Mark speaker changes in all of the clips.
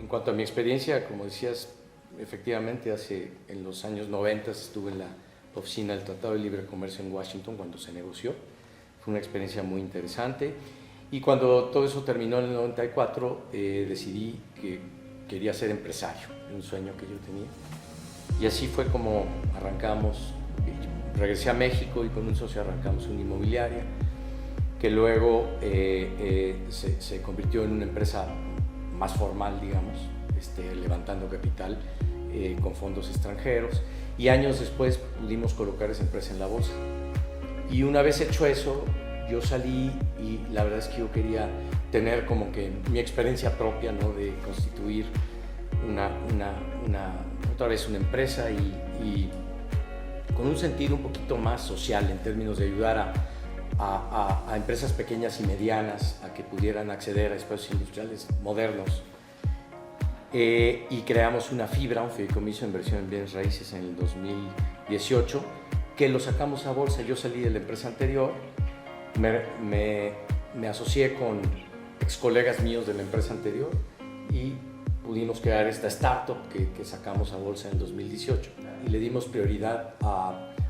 Speaker 1: cuanto a mi experiencia, como decías, efectivamente en los años 90 estuve en la oficina del Tratado de Libre Comercio en Washington cuando se negoció. Fue una experiencia muy interesante. Y cuando todo eso terminó en el 94, decidí que quería ser empresario, un sueño que yo tenía. Y así fue como arrancamos. Regresé a México y con un socio arrancamos una inmobiliaria que luego se convirtió en una empresa más formal, digamos, levantando capital con fondos extranjeros, y años después pudimos colocar esa empresa en la bolsa. Y una vez hecho eso, yo salí y la verdad es que yo quería tener como que mi experiencia propia, ¿no? De constituir otra vez una empresa y con un sentido un poquito más social en términos de ayudar a empresas pequeñas y medianas a que pudieran acceder a espacios industriales modernos. Y creamos una fibra, un fideicomiso de inversión en bienes raíces en el 2018, que lo sacamos a bolsa. Yo salí de la empresa anterior, me asocié con ex colegas míos de la empresa anterior y pudimos crear esta startup que sacamos a bolsa en 2018 y le dimos prioridad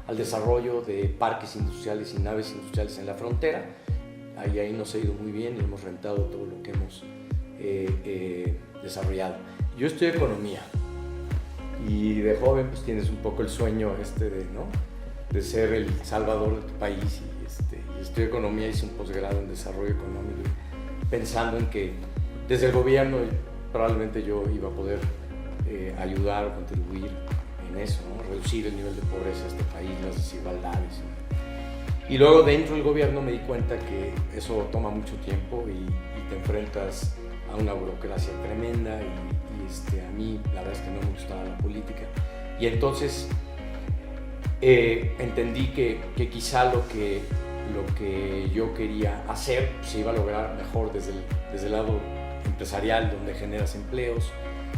Speaker 1: al desarrollo de parques industriales y naves industriales en la frontera. Ahí nos ha ido muy bien y hemos rentado todo lo que hemos desarrollado. Yo estudio economía y de joven pues tienes un poco el sueño de ser el salvador de tu país, y estudio economía, hice un posgrado en desarrollo económico pensando en que desde el gobierno probablemente yo iba a poder ayudar o contribuir en eso, ¿no? Reducir el nivel de pobreza de este país, las desigualdades. Y luego dentro del gobierno me di cuenta que eso toma mucho tiempo y te enfrentas a una burocracia tremenda y a mí la verdad es que no me gustaba la política. Y entonces entendí que quizá lo que yo quería hacer se iba a lograr mejor desde el lado empresarial, donde generas empleos,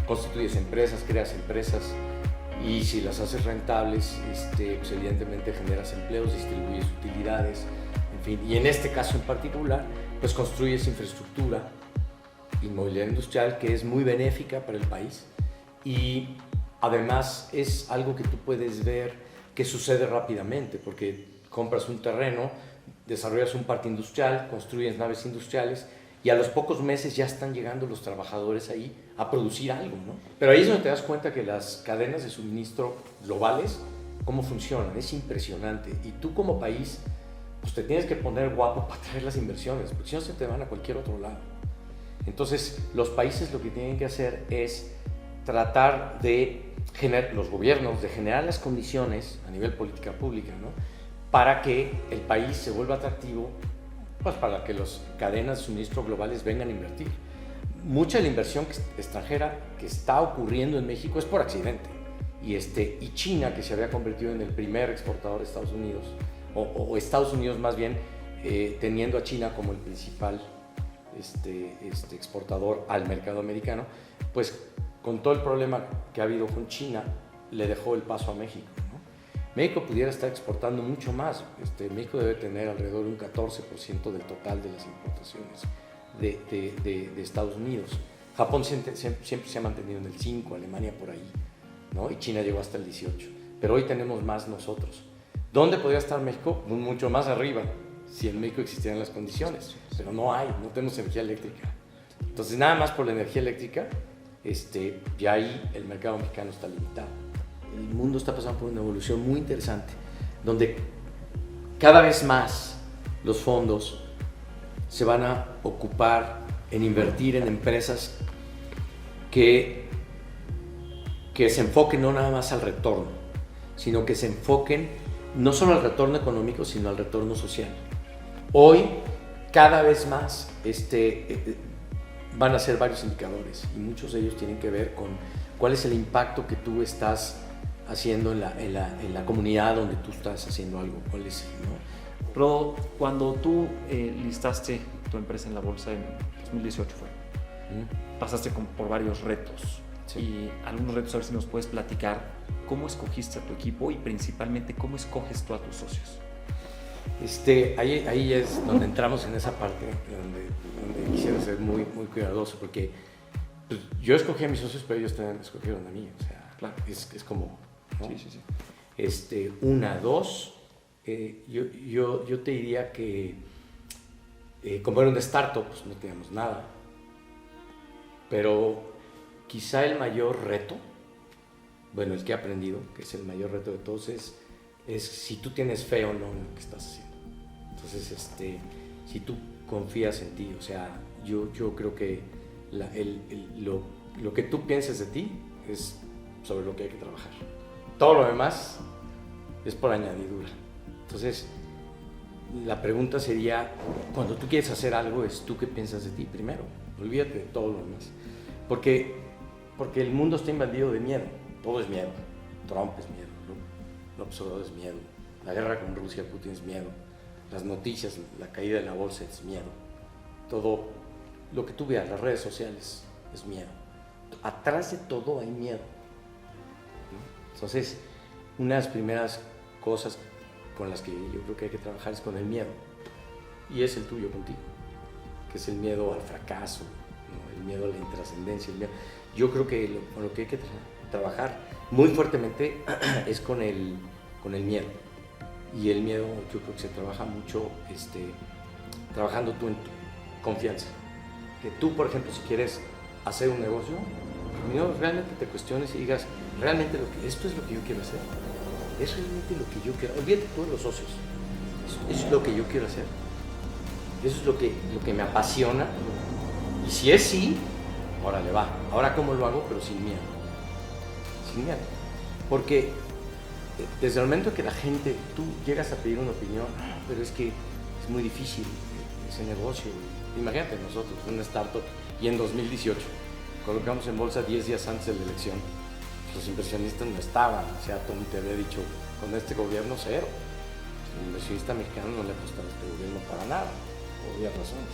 Speaker 1: constituyes empresas, creas empresas, y si las haces rentables, pues evidentemente generas empleos, distribuyes utilidades, en fin. Y en este caso en particular, pues construyes infraestructura inmobiliaria industrial que es muy benéfica para el país, y además es algo que tú puedes ver que sucede rápidamente, porque compras un terreno, desarrollas un parque industrial, construyes naves industriales, y a los pocos meses ya están llegando los trabajadores ahí a producir algo, ¿no? Pero ahí es donde te das cuenta que las cadenas de suministro globales, cómo funcionan, es impresionante. Y tú como país, pues te tienes que poner guapo para traer las inversiones, porque si no se te van a cualquier otro lado. Entonces, los países lo que tienen que hacer es tratar de los gobiernos, de generar las condiciones a nivel política pública, ¿no? Para que el país se vuelva atractivo, pues para que las cadenas de suministro globales vengan a invertir. Mucha de la inversión extranjera que está ocurriendo en México es por accidente. Y China, que se había convertido en el primer exportador de Estados Unidos, o Estados Unidos más bien, teniendo a China como el principal exportador al mercado americano, pues con todo el problema que ha habido con China, le dejó el paso a México, ¿no? México pudiera estar exportando mucho más. México debe tener alrededor de un 14% del total de las importaciones de Estados Unidos. Japón siempre se ha mantenido en el 5%, Alemania por ahí, ¿no? Y China llegó hasta el 18%. Pero hoy tenemos más nosotros. ¿Dónde podría estar México? Mucho más arriba, si en México existieran las condiciones. Pero no tenemos energía eléctrica. Entonces, nada más por la energía eléctrica, ya ahí el mercado mexicano está limitado. El mundo está pasando por una evolución muy interesante, donde cada vez más los fondos se van a ocupar en invertir en empresas que se enfoquen no nada más al retorno, sino que se enfoquen no solo al retorno económico, sino al retorno social. Hoy, cada vez más, van a ser varios indicadores, y muchos de ellos tienen que ver con cuál es el impacto que tú estás haciendo en la comunidad donde tú estás haciendo algo. ¿Cuál es, no?
Speaker 2: Rodo, cuando tú listaste tu empresa en la bolsa en 2018 pasaste por varios retos. Sí. Y algunos retos, a ver si nos puedes platicar cómo escogiste a tu equipo y principalmente cómo escoges tú a tus socios.
Speaker 1: Ahí es donde entramos en esa parte donde quisiera ser muy, muy cuidadoso, porque Pues yo escogí a mis socios, pero ellos también escogieron a mí. O sea,
Speaker 2: Claro.
Speaker 1: es como, ¿no?
Speaker 2: Sí.
Speaker 1: Una, dos, yo te diría que como era un startup, pues no teníamos nada. Pero quizá el mayor reto, bueno, el que he aprendido, que es el mayor reto de todos, es si tú tienes fe o no en lo que estás haciendo. Entonces, si tú confías en ti, o sea, yo creo que lo que tú pienses de ti es sobre lo que hay que trabajar. Todo lo demás es por añadidura. Entonces, la pregunta sería, cuando tú quieres hacer algo, es tú qué piensas de ti primero. Olvídate de todo lo demás. Porque el mundo está invadido de miedo. Todo es miedo. Trump es miedo. López Obrador es miedo. La guerra con Rusia, Putin es miedo. Las noticias, la caída de la bolsa es miedo. Todo lo que tú veas, las redes sociales, es miedo. Atrás de todo hay miedo. Entonces, una de las primeras cosas con las que yo creo que hay que trabajar es con el miedo. Y es el tuyo contigo, que es el miedo al fracaso, ¿no? El miedo a la intrascendencia. Yo creo que con lo que hay que trabajar muy fuertemente es con el miedo. Y el miedo yo creo que se trabaja mucho trabajando tú en tu confianza. Que tú, por ejemplo, si quieres hacer un negocio, primero realmente te cuestiones y digas, realmente esto es lo que yo quiero hacer. Es realmente lo que yo quiero. Olvídate tú de los socios. Eso es lo que yo quiero hacer. Eso es lo que me apasiona. Y si es sí, órale, va. Ahora, ¿cómo lo hago? Pero sin miedo. Sin miedo. Porque desde el momento que la gente, tú llegas a pedir una opinión, pero es que es muy difícil ese negocio. Imagínate nosotros, una startup, y en 2018 colocamos en bolsa 10 días antes de la elección. Los inversionistas no estaban, o sea, todo te había dicho, con este gobierno cero. El inversionista mexicano no le apostaba a este gobierno para nada, por obvias razones.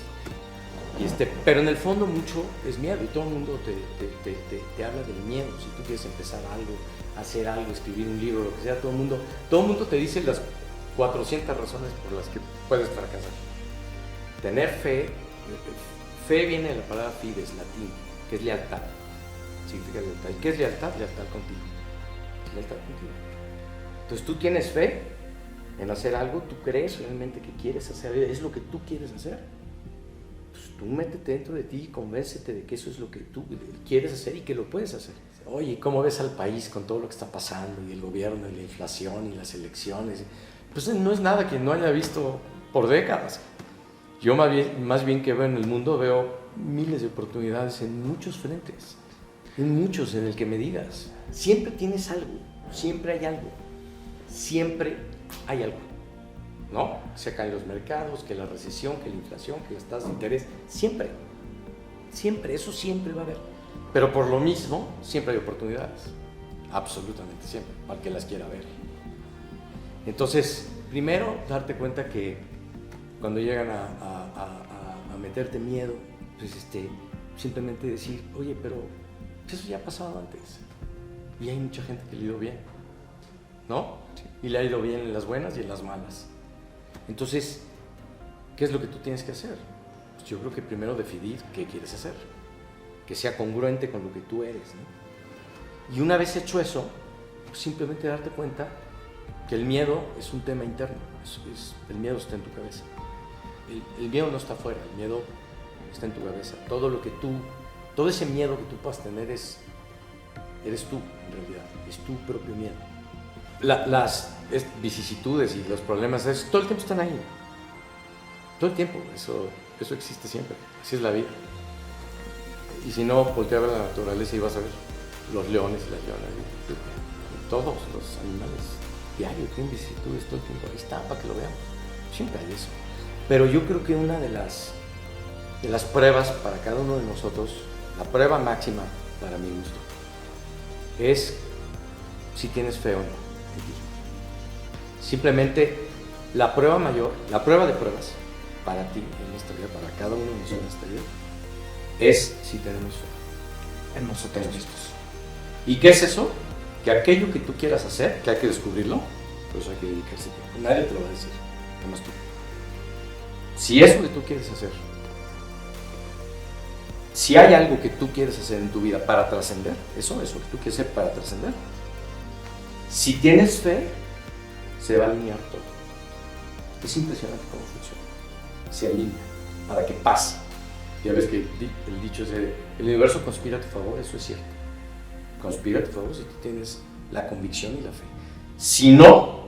Speaker 1: Pero en el fondo mucho es miedo, y todo el mundo te habla del miedo. Si tú quieres empezar algo, hacer algo, escribir un libro, lo que sea, todo el mundo te dice las 400 razones por las que puedes fracasar. Tener fe viene de la palabra fides, latín, que es lealtad. Significa lealtad. ¿Y qué es lealtad? Lealtad contigo. Lealtad contigo. Entonces tú tienes fe en hacer algo, tú crees realmente que quieres hacer, es lo que tú quieres hacer. Pues tú métete dentro de ti y convéncete de que eso es lo que tú quieres hacer y que lo puedes hacer. Oye, ¿cómo ves al país con todo lo que está pasando y el gobierno y la inflación y las elecciones? Pues no es nada que no haya visto por décadas. Yo más bien que veo en el mundo, veo miles de oportunidades en muchos frentes, en el que me digas. Siempre tienes algo, siempre hay algo, ¿no? Se caen los mercados, que la recesión, que la inflación, que las tasas de interés, siempre, eso siempre va a haber. Pero por lo mismo, siempre hay oportunidades, absolutamente siempre, para el que las quiera ver. Entonces, primero, darte cuenta que cuando llegan a meterte miedo, pues simplemente decir, oye, pero eso ya ha pasado antes. Y hay mucha gente que le ha ido bien, ¿no? Sí. Y le ha ido bien en las buenas y en las malas. Entonces, ¿qué es lo que tú tienes que hacer? Pues yo creo que primero definir qué quieres hacer, que sea congruente con lo que tú eres, ¿no? Y una vez hecho eso, pues simplemente darte cuenta que el miedo es un tema interno, el miedo está en tu cabeza. El miedo no está afuera, el miedo está en tu cabeza. Todo ese miedo que tú puedas tener eres tú, en realidad, es tu propio miedo. Las vicisitudes y los problemas, todo el tiempo están ahí. Todo el tiempo, eso existe siempre, así es la vida. Y si no, voltea a ver la naturaleza y vas a ver los leones y las leonas, todos los animales diarios tienen vicisitudes todo el tiempo, ahí está, para que lo veamos, siempre hay eso. Pero yo creo que una de las pruebas para cada uno de nosotros, la prueba máxima para mi gusto, es si tienes fe o no en ti. Simplemente la prueba mayor, la prueba de pruebas para ti en esta vida, para cada uno de nosotros en esta vida, es si tenemos fe en nosotros mismos. ¿Y qué es eso? Que aquello que tú quieras hacer, que hay que descubrirlo, pues hay que dedicarse tiempo. Nadie te lo va a decir, nada más tú. Si eso que tú quieres hacer Si hay algo que tú quieres hacer en tu vida para trascender, eso que tú quieres hacer para trascender, si tienes fe, se va a alinear todo. Es impresionante cómo funciona. Se alinea para que pase. Ya ves que el dicho es el universo conspira a tu favor, eso es cierto. Conspira a tu favor si tú tienes la convicción y la fe. Si no,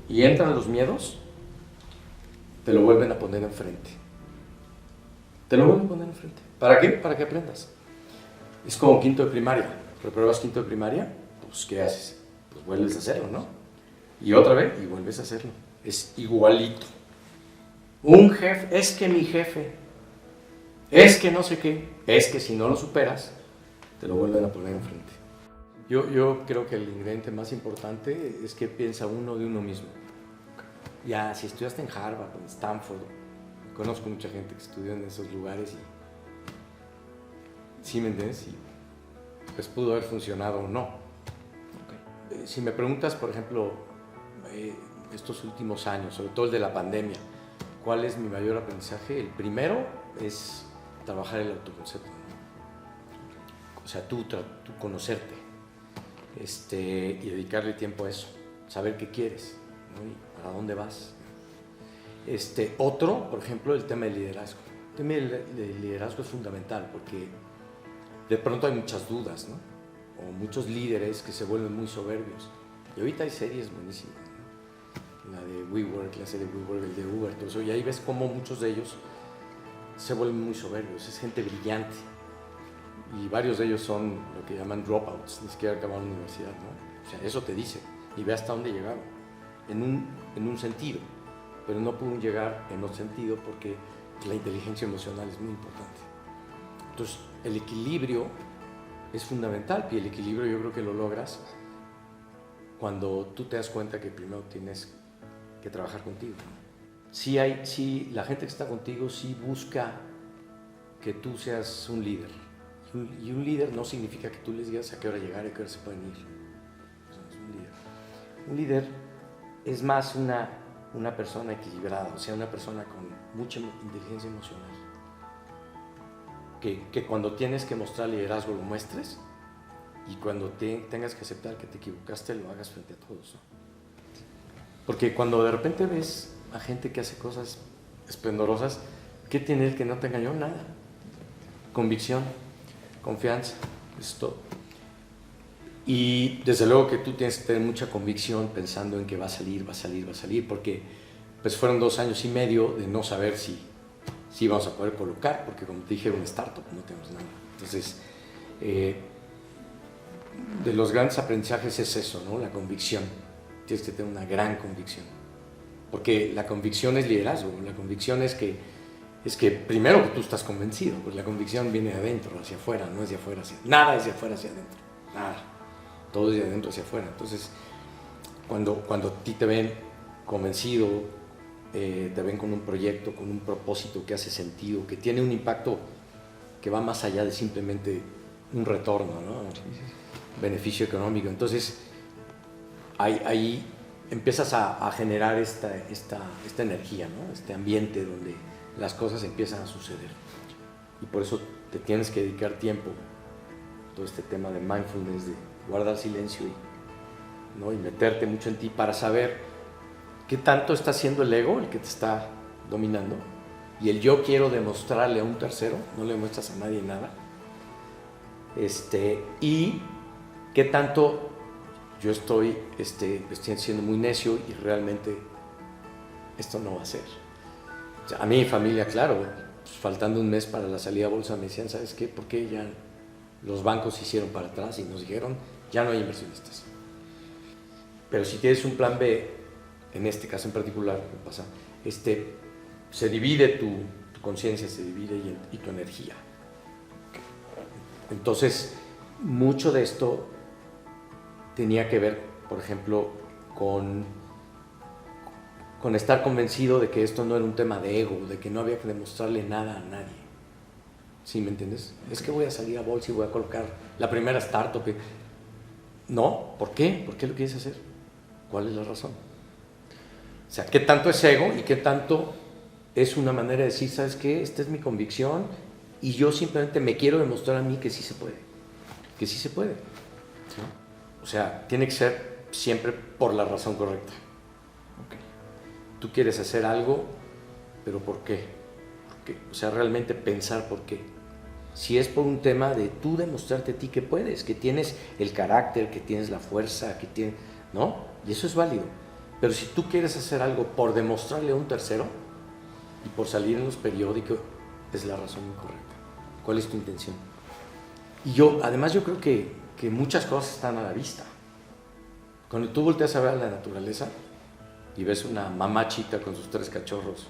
Speaker 1: y entran los miedos, te lo vuelven a poner enfrente. Te lo vuelven a poner enfrente. ¿Para qué? Para que aprendas. Es como quinto de primaria. ¿Repruebas quinto de primaria? Pues, ¿qué haces? Pues vuelves a hacerlo, ¿no? Y otra vez, y vuelves a hacerlo. Es igualito. Un jefe, es que mi jefe, es que no sé qué, es que si no lo superas, te lo vuelven a poner enfrente. Yo creo que el ingrediente más importante es que piensa uno de uno mismo. Ya, si estudiaste en Harvard o en Stanford, conozco mucha gente que estudió en esos lugares y sí me entiendes, y pues pudo haber funcionado o no. Okay. Si me preguntas, por ejemplo, estos últimos años, sobre todo el de la pandemia, ¿cuál es mi mayor aprendizaje? El primero es trabajar el autoconcepto, ¿no? O sea, tú conocerte y dedicarle tiempo a eso, saber qué quieres, ¿no? Y para dónde vas. Otro, por ejemplo, el tema del liderazgo. El tema del liderazgo es fundamental porque de pronto hay muchas dudas, ¿no? O muchos líderes que se vuelven muy soberbios. Y ahorita hay series buenísimas, ¿no? La de WeWork, la serie WeWork, el de Uber, todo eso. Y ahí ves cómo muchos de ellos se vuelven muy soberbios. Es gente brillante. Y varios de ellos son lo que llaman dropouts, ni siquiera acabaron la universidad, ¿no? O sea, eso te dice. Y ve hasta dónde llegaron. En un sentido. Pero no pueden llegar en otro sentido porque la inteligencia emocional es muy importante. Entonces, el equilibrio es fundamental y el equilibrio yo creo que lo logras cuando tú te das cuenta que primero tienes que trabajar contigo. Si la gente que está contigo sí busca que tú seas un líder. Y un líder no significa que tú les digas a qué hora llegar y a qué hora se pueden ir. Eso no es un líder. Un líder es más una persona equilibrada, o sea, una persona con mucha inteligencia emocional. Que cuando tienes que mostrar liderazgo lo muestres y cuando tengas que aceptar que te equivocaste lo hagas frente a todos, ¿no? Porque cuando de repente ves a gente que hace cosas esplendorosas, ¿qué tiene él que no te engañó? Nada. Convicción, confianza, es todo. Y desde luego que tú tienes que tener mucha convicción pensando en que va a salir, porque pues fueron 2 años y medio de no saber si vamos a poder colocar, porque como te dije, era una startup, no tenemos nada. Entonces, de los grandes aprendizajes es eso, ¿no? La convicción. Tienes que tener una gran convicción. Porque la convicción es liderazgo, la convicción es que primero que tú estás convencido, pues la convicción viene de adentro hacia afuera, no es de afuera hacia adentro. Nada es de afuera hacia adentro, nada. Todo es de adentro hacia afuera. Entonces, cuando a ti te ven convencido, te ven con un proyecto, con un propósito que hace sentido, que tiene un impacto que va más allá de simplemente un retorno, ¿no? Beneficio económico. Entonces, ahí empiezas a generar esta energía, ¿no? Este ambiente donde las cosas empiezan a suceder. Y por eso te tienes que dedicar tiempo a todo este tema de mindfulness, de guardar silencio y meterte mucho en ti para saber qué tanto está haciendo el ego, el que te está dominando, y el yo quiero demostrarle a un tercero, no le demuestras a nadie nada, y qué tanto yo estoy siendo muy necio y realmente esto no va a ser. O sea, a mi familia, claro, pues, faltando un mes para la salida a bolsa, me decían, ¿sabes qué? ¿Por qué ya los bancos se hicieron para atrás y nos dijeron, ya no hay inversionistas? Pero si tienes un plan B, en este caso en particular, ¿qué pasa? Se divide tu conciencia, se divide y tu energía. Entonces, mucho de esto tenía que ver, por ejemplo, con estar convencido de que esto no era un tema de ego, de que no había que demostrarle nada a nadie. ¿Sí me entiendes? Es que voy a salir a bolsa y voy a colocar la primera startup. No, ¿por qué? ¿Por qué lo quieres hacer? ¿Cuál es la razón? O sea, ¿qué tanto es ego y qué tanto es una manera de decir, ¿sabes qué? Esta es mi convicción y yo simplemente me quiero demostrar a mí que sí se puede, ¿no? O sea, tiene que ser siempre por la razón correcta.
Speaker 2: Okay.
Speaker 1: Tú quieres hacer algo, pero ¿por qué? O sea, realmente pensar por qué. Si es por un tema de tú demostrarte a ti que puedes, que tienes el carácter, que tienes la fuerza, que tienes, ¿no? Y eso es válido. Pero si tú quieres hacer algo por demostrarle a un tercero y por salir en los periódicos, es la razón incorrecta. ¿Cuál es tu intención? Y además yo creo que muchas cosas están a la vista. Cuando tú volteas a ver a la naturaleza y ves una mamá chita con sus 3 cachorros,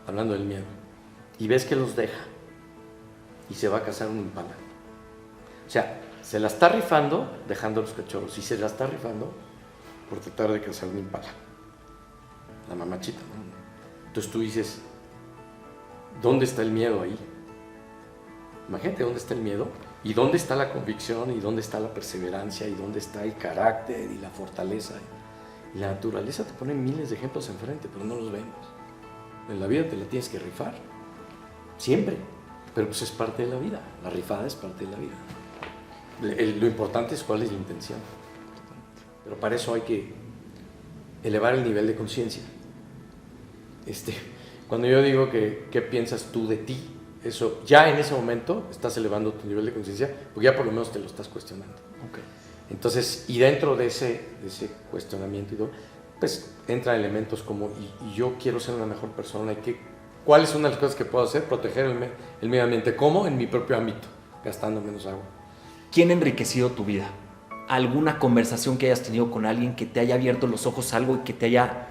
Speaker 1: hablando del miedo, y ves que los deja y se va a cazar un impala. O sea, se la está rifando dejando a los cachorros y se la está rifando por tratar de cazar un impala. La mamachita, ¿no? Entonces tú dices, ¿dónde está el miedo ahí? Imagínate dónde está el miedo y dónde está la convicción y dónde está la perseverancia y dónde está el carácter y la fortaleza. Y la naturaleza te pone miles de ejemplos enfrente, pero no los vemos. En la vida te la tienes que rifar, siempre, pero pues es parte de la vida, la rifada es parte de la vida. Lo importante es cuál es la intención, pero para eso hay que elevar el nivel de conciencia. Cuando yo digo que qué piensas tú de ti, eso ya en ese momento estás elevando tu nivel de conciencia, porque ya por lo menos te lo estás cuestionando.
Speaker 2: Okay.
Speaker 1: Entonces, y dentro de ese cuestionamiento y todo, pues entran elementos como y yo quiero ser una mejor persona y ¿cuáles son las cosas que puedo hacer? Proteger el medio ambiente. ¿Cómo? En mi propio ámbito, gastando menos agua.
Speaker 2: ¿Quién ha enriquecido tu vida? ¿Alguna conversación que hayas tenido con alguien que te haya abierto los ojos a algo y que te haya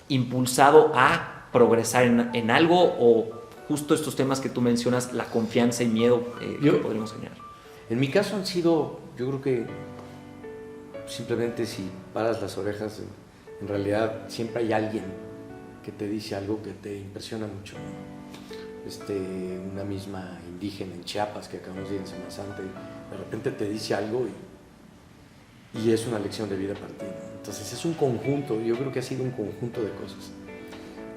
Speaker 2: impulsado a progresar en algo? ¿O justo estos temas que tú mencionas, la confianza y miedo que podríamos generar?
Speaker 1: En mi caso han sido, yo creo que simplemente si paras las orejas, en realidad siempre hay alguien que te dice algo que te impresiona mucho, ¿no? Una misma indígena en Chiapas que acabamos de ir en Semana Santa y de repente te dice algo y es una lección de vida para ti, ¿no? Entonces es un conjunto, yo creo que ha sido un conjunto de cosas.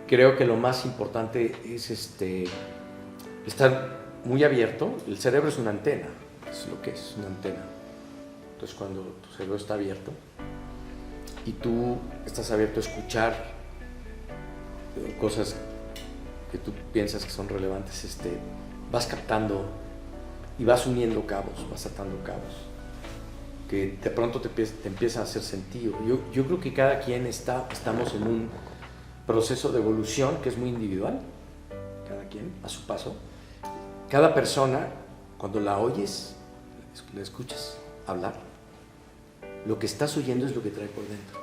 Speaker 1: Creo que lo más importante es estar muy abierto. El cerebro es una antena, es lo que es una antena. Entonces cuando tu cerebro está abierto y tú estás abierto a escuchar cosas que tú piensas que son relevantes, vas captando y vas uniendo cabos, vas atando cabos, que de pronto te empieza a hacer sentido. Yo creo que cada quien estamos en un proceso de evolución que es muy individual, cada quien a su paso. Cada persona, cuando la oyes, la escuchas hablar, lo que estás oyendo es lo que trae por dentro.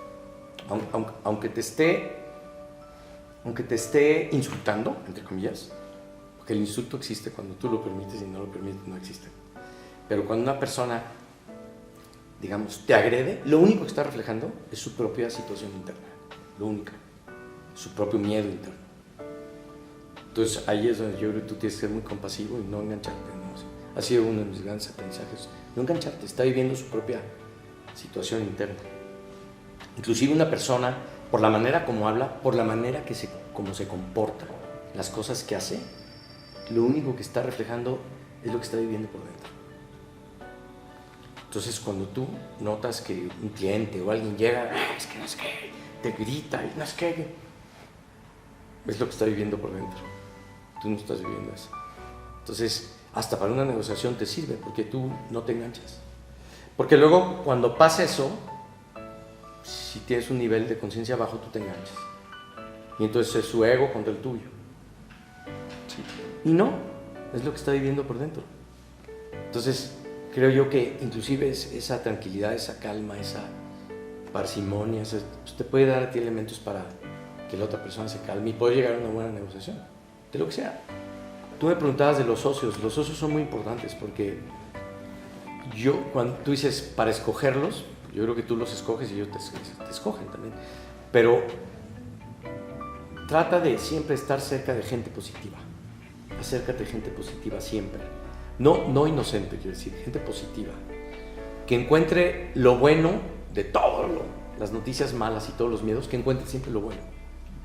Speaker 1: Aunque te esté insultando, entre comillas, porque el insulto existe cuando tú lo permites y no lo permites, no existe. Pero cuando una persona, digamos, te agrede, lo único que está reflejando es su propia situación interna, lo único, su propio miedo interno. Entonces ahí es donde yo creo que tú tienes que ser muy compasivo y no engancharte, ¿no? Ha sido uno de mis grandes aprendizajes, no engancharte, está viviendo su propia situación interna. Inclusive una persona, por la manera como habla, por la manera como se comporta, las cosas que hace, lo único que está reflejando es lo que está viviendo por dentro. Entonces cuando tú notas que un cliente o alguien llega, es que no es que, te grita, y no es que, es lo que está viviendo por dentro. Tú no estás viviendo eso. Entonces, hasta para una negociación te sirve, porque tú no te enganchas. Porque luego, cuando pasa eso, si tienes un nivel de conciencia bajo, tú te enganchas. Y entonces es su ego contra el tuyo. Sí. Y no, es lo que está viviendo por dentro. Entonces, creo yo que inclusive esa tranquilidad, esa calma, esa parsimonia, pues te puede dar a ti elementos para que la otra persona se calme y puede llegar a una buena negociación, de lo que sea. Tú me preguntabas de los socios son muy importantes porque cuando tú dices para escogerlos, yo creo que tú los escoges y ellos te escogen también, pero trata de siempre estar cerca de gente positiva, acércate a gente positiva siempre, no inocente, quiero decir, gente positiva, que encuentre lo bueno de todo, las noticias malas y todos los miedos, que encuentre siempre lo bueno.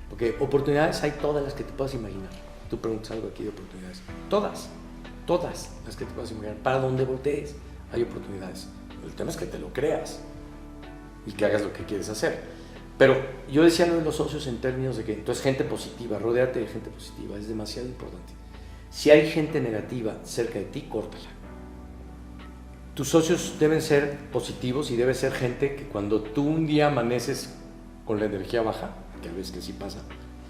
Speaker 1: Porque oportunidades hay todas las que te puedas imaginar. tú preguntas algo aquí de oportunidades. Todas las que te puedas imaginar. Para donde voltees hay oportunidades. El tema es que te lo creas y que hagas lo que quieres hacer. Pero yo decía lo de los socios en términos de que entonces gente positiva, rodéate de gente positiva, es demasiado importante. Si hay gente negativa cerca de ti, córtala. Tus socios deben ser positivos y debe ser gente que cuando tú un día amaneces con la energía baja, que a veces que sí pasa,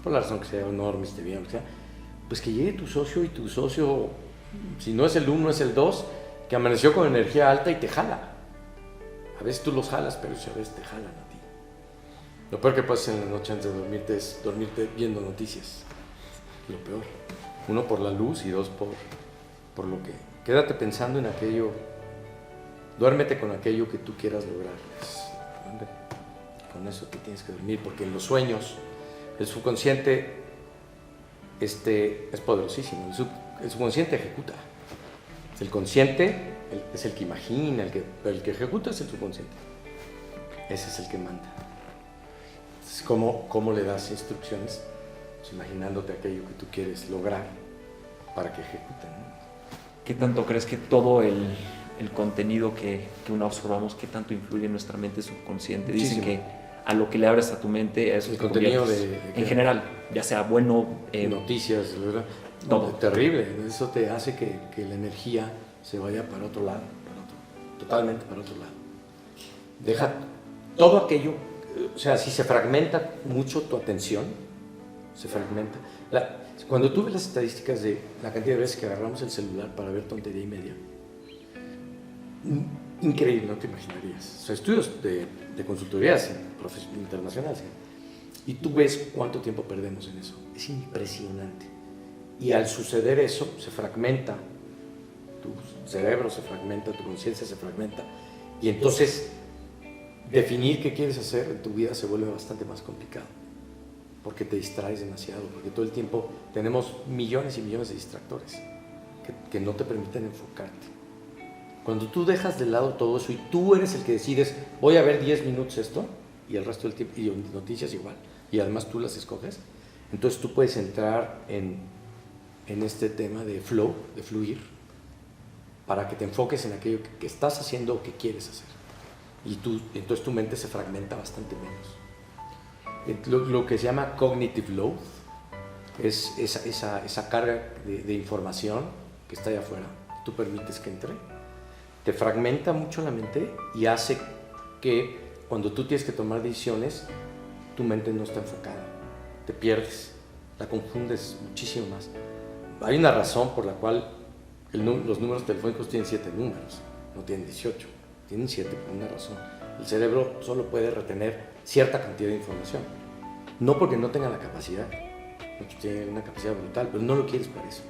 Speaker 1: por la razón que sea, no dormiste bien, o sea, pues que llegue tu socio y tu socio, si no es el 1, es el 2, que amaneció con energía alta y te jala. A veces tú los jalas, pero a veces te jalan a ti. Lo peor que puedes hacer en la noche antes de dormirte es dormirte viendo noticias. Lo peor. 1, por la luz y 2, por lo que... Quédate pensando en aquello. Duérmete con aquello que tú quieras lograr. Con eso te tienes que dormir, porque en los sueños el subconsciente es poderosísimo. El subconsciente ejecuta. El consciente es el que imagina, pero el que ejecuta es el subconsciente. Ese es el que manda. Entonces, ¿cómo le das instrucciones? Pues imaginándote aquello que tú quieres lograr para que ejecuten, ¿no?
Speaker 2: ¿Qué tanto crees que todo el contenido que uno observamos, qué tanto influye en nuestra mente subconsciente?
Speaker 1: Muchísimo.
Speaker 2: Dicen que a lo que le abres a tu mente, eso
Speaker 1: el contenido
Speaker 2: en general, ya sea bueno,
Speaker 1: noticias, ¿verdad?
Speaker 2: Todo.
Speaker 1: Terrible. Eso te hace que la energía se vaya para otro lado, totalmente para otro lado. Deja todo aquello, o sea, si se fragmenta mucho tu atención, se fragmenta. Cuando tú ves las estadísticas de la cantidad de veces que agarramos el celular para ver tontería y media, increíble, no te imaginarías. O sea, estudios de consultorías internacionales, y tú ves cuánto tiempo perdemos en eso. Es impresionante. Y al suceder eso, se fragmenta tu cerebro, se fragmenta tu conciencia, se fragmenta, y entonces definir qué quieres hacer en tu vida se vuelve bastante más complicado, porque te distraes demasiado, porque todo el tiempo tenemos millones y millones de distractores que no te permiten enfocarte. Cuando tú dejas de lado todo eso y tú eres el que decides, voy a ver 10 minutos esto, y el resto del tiempo, y noticias igual, y además tú las escoges, entonces tú puedes entrar en este tema de flow, de fluir, para que te enfoques en aquello que estás haciendo o que quieres hacer. Y entonces tu mente se fragmenta bastante menos. Lo que se llama cognitive load es esa carga de información que está allá afuera, tú permites que entre, te fragmenta mucho la mente y hace que cuando tú tienes que tomar decisiones, tu mente no está enfocada, te pierdes, la confundes muchísimo más. Hay una razón por la cual los números telefónicos tienen 7 números, no tienen 18, tienen 7 por una razón. El cerebro solo puede retener cierta cantidad de información, no porque no tenga la capacidad, tiene una capacidad brutal, pero no lo quieres para eso.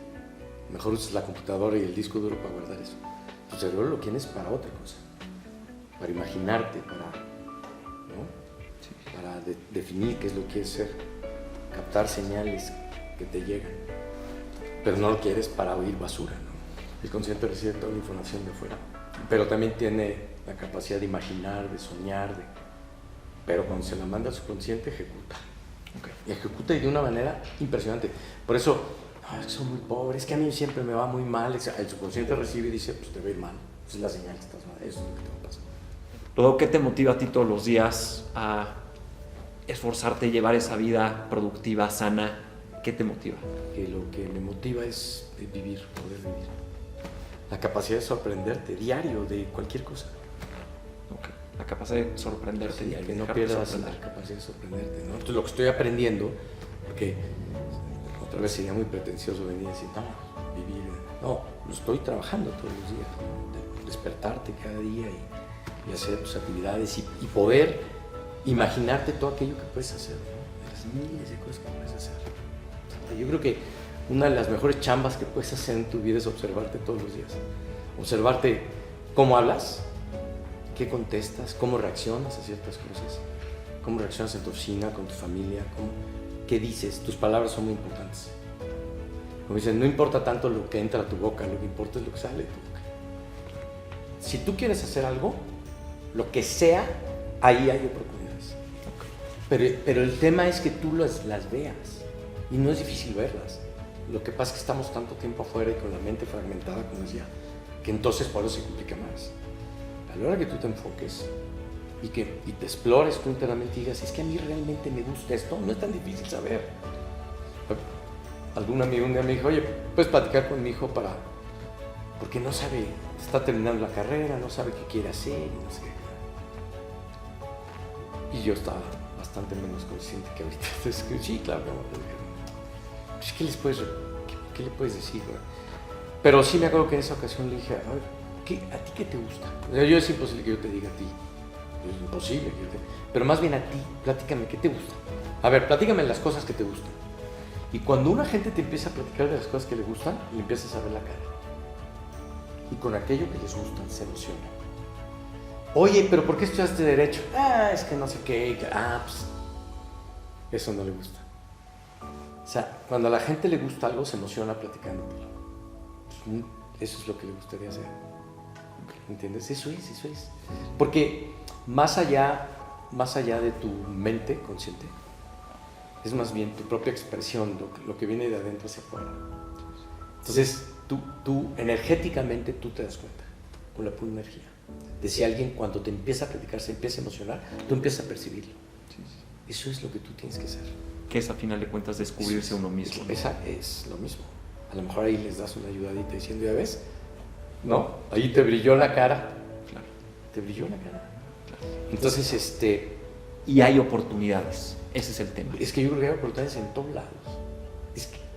Speaker 1: Mejor usas la computadora y el disco duro para guardar eso. Tu cerebro lo quieres para otra cosa, para imaginarte, para definir qué es lo que quieres ser, captar señales que te llegan, pero no lo quieres para oír basura, ¿no? El consciente recibe toda la información de afuera, pero también tiene la capacidad de imaginar, de soñar, pero cuando se la manda al subconsciente ejecuta. Okay. Y ejecuta de una manera impresionante. Por eso, es que soy muy pobre, es que a mí siempre me va muy mal. El subconsciente recibe y dice, pues te va a ir mal. Esa es la señal que estás mal, eso es lo que te va a pasar.
Speaker 2: Luego, ¿qué te motiva a ti todos los días a esforzarte y llevar esa vida productiva, sana? ¿Qué te motiva?
Speaker 1: Que lo que me motiva es vivir, poder vivir. La capacidad de sorprenderte diario de cualquier cosa.
Speaker 2: Okay. La capacidad de sorprenderte diario.
Speaker 1: Que no pierdas la capacidad de sorprenderte, ¿no? Entonces lo que estoy aprendiendo, porque otra vez sería muy pretencioso venir y decir, no, vivir, no, lo estoy trabajando todos los días, ¿no? De despertarte cada día y hacer tus actividades y poder imaginarte todo aquello que puedes hacer, ¿no? De las miles de cosas que puedes hacer. Yo creo que una de las mejores chambas que puedes hacer en tu vida es observarte todos los días. Observarte cómo hablas, qué contestas, cómo reaccionas a ciertas cosas, cómo reaccionas en tu oficina, con tu familia, qué dices. Tus palabras son muy importantes. Como dicen, no importa tanto lo que entra a tu boca, lo que importa es lo que sale de tu boca. Si tú quieres hacer algo, lo que sea, ahí hay oportunidades. Okay. Pero el tema es que tú las veas. Y no es difícil verlas. Lo que pasa es que estamos tanto tiempo afuera y con la mente fragmentada, como decía, que entonces por eso se complica más. A la hora que tú te enfoques y te explores tú internamente y digas, es que a mí realmente me gusta esto, no es tan difícil saber. Algún amigo un día me dijo, oye, puedes platicar con mi hijo porque no sabe, está terminando la carrera, no sabe qué quiere hacer y no sé qué. Y yo estaba bastante menos consciente que ahorita. Entonces, sí, claro, pues, ¿qué le puedes decir? ¿No? Pero sí me acuerdo que en esa ocasión le dije, a ver, ¿a ti qué te gusta? O sea, es imposible que yo te diga a ti. Es imposible que yo te... Pero más bien a ti, platícame, ¿qué te gusta? A ver, platícame las cosas que te gustan. Y cuando una gente te empieza a platicar de las cosas que le gustan, le empiezas a ver la cara. Y con aquello que les gusta, se emociona. Oye, ¿pero por qué estudiaste Derecho? Es que no sé qué. Pues eso no le gusta. O sea, cuando a la gente le gusta algo, se emociona platicándolo. Eso es lo que le gustaría hacer. ¿Entiendes? Eso es. Porque más allá de tu mente consciente, es más bien tu propia expresión, lo que viene de adentro hacia afuera. Entonces, tú energéticamente tú te das cuenta, con la pura energía, de si alguien cuando te empieza a platicar se empieza a emocionar, tú empiezas a percibirlo. Eso es lo que tú tienes que hacer.
Speaker 2: Que es a final de cuentas descubrirse uno mismo.
Speaker 1: Esa es lo mismo. A lo mejor ahí les das una ayudadita diciendo, ¿ya ves? No, ahí te brilló la cara.
Speaker 2: Claro.
Speaker 1: Te brilló la cara. Claro. Entonces,
Speaker 2: y hay oportunidades. Ese es el tema.
Speaker 1: Es que yo creo que hay oportunidades en todos lados.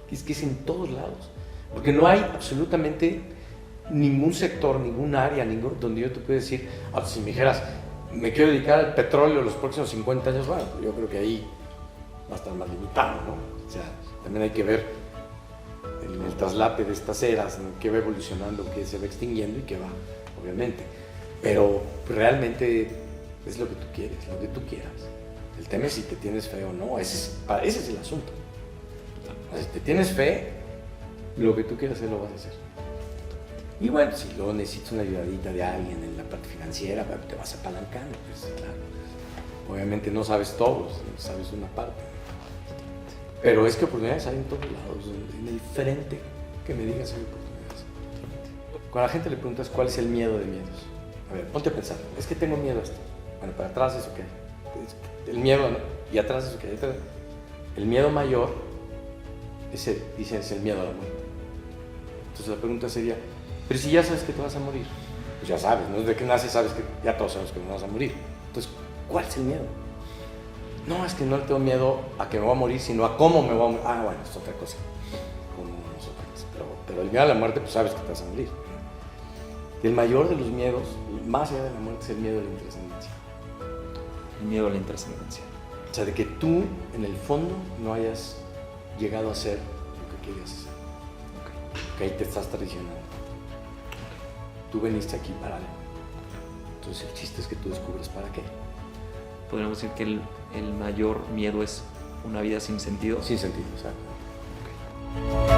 Speaker 1: Es que es en todos lados. Porque no hay absolutamente ningún sector, ningún área, donde yo te pueda decir, si me dijeras, me quiero dedicar al petróleo los próximos 50 años, bueno, yo creo que ahí va a estar más limitado, ¿no? O sea, también hay que ver el traslape de estas eras, ¿no? Que va evolucionando, que se va extinguiendo y que va, obviamente. Pero realmente es lo que tú quieres, lo que tú quieras. El tema es si te tienes fe o no, ese es el asunto. Si te tienes fe, lo que tú quieras hacer lo vas a hacer. Y bueno, si luego necesitas una ayudadita de alguien en la parte financiera, te vas apalancando, pues claro. Obviamente no sabes todo, sabes una parte. Pero es que oportunidades hay en todos lados, en el frente que me digas hay oportunidades. Cuando a la gente le preguntas cuál es el miedo de miedos, a ver, ponte a pensar, es que tengo miedo a esto. Bueno, para atrás eso que hay. El miedo, ¿no? Y atrás eso que hay. El miedo mayor, dicen, es el miedo a la muerte. Entonces la pregunta sería, pero si ya sabes que te vas a morir, pues ya sabes, ¿no? Desde que naces sabes que ya todos sabemos que nos vas a morir. Entonces, ¿cuál es el miedo? No, es que no le tengo miedo a que me voy a morir, sino a cómo me voy a morir. Bueno, es otra cosa. Pero el miedo a la muerte, pues sabes que te vas a morir. Y el mayor de los miedos, más allá de la muerte, es el miedo a la intrascendencia.
Speaker 2: El miedo a la intrascendencia.
Speaker 1: O sea, de que tú, en el fondo, no hayas llegado a ser lo que querías hacer. Que ahí te estás traicionando. Tú veniste aquí para algo. Entonces el chiste es que tú descubres para qué.
Speaker 2: Podríamos decir que el mayor miedo es una vida sin sentido.
Speaker 1: Sin sentido, exacto.
Speaker 2: Okay.